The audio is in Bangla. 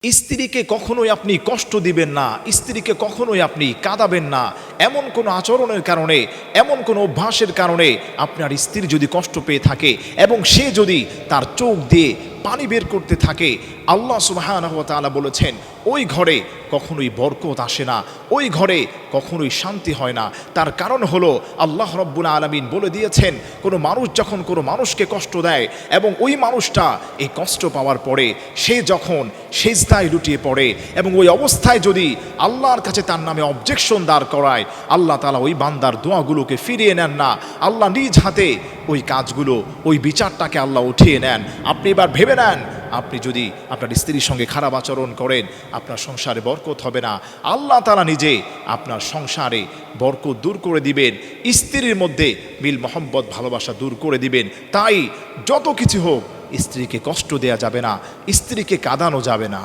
স্ত্রীকে কখনোই আপনি কষ্ট দিবেন না, স্ত্রীকে কখনোই আপনি কাঁদাবেন না। এমন কোনো আচরণের কারণে, এমন কোনো অভ্যাসের কারণে আপনার স্ত্রী যদি কষ্ট পেয়ে থাকে এবং সে যদি তার চোখ দিয়ে পানি বের করতে থাকে, আল্লাহ সুবহানাহু ওয়া তাআলা বলেছেন ওই ঘরে কখনোই বরকত আসে না, ওই ঘরে কখনোই শান্তি হয় না। তার কারণ হলো আল্লাহ রাব্বুল আলামিন বলে দিয়েছেন, কোনো মানুষ যখন কোনো মানুষকে কষ্ট দেয় এবং ওই মানুষটা এই কষ্ট পাওয়ার পরে সে যখন সেজদায় লুটিয়ে পড়ে এবং ওই অবস্থায় যদি আল্লাহর কাছে তার নামে অবজেকশন দাঁড় করায়, আল্লাহ তাআলা ওই বান্দার দোয়াগুলোকে ফিরিয়ে নেন না। আল্লাহ নিজ হাতে ওই কাজগুলো, ওই বিচারটাকে আল্লাহ উঠিয়ে নেন। আপনি এবার ভেবে নেন, আপনি যদি আপনার স্ত্রীর সঙ্গে খারাপ আচরণ করেন, আপনার সংসারে বরকত হবে না। আল্লাহ তাআলা নিজে আপনার সংসারে বরকত দূর করে দিবেন, স্ত্রীর মধ্যে মিল মহব্বত ভালোবাসা দূর করে দিবেন। তাই যত কিছু হোক, স্ত্রীকে কষ্ট দেয়া যাবে না, স্ত্রীকে কাঁদানো যাবে না।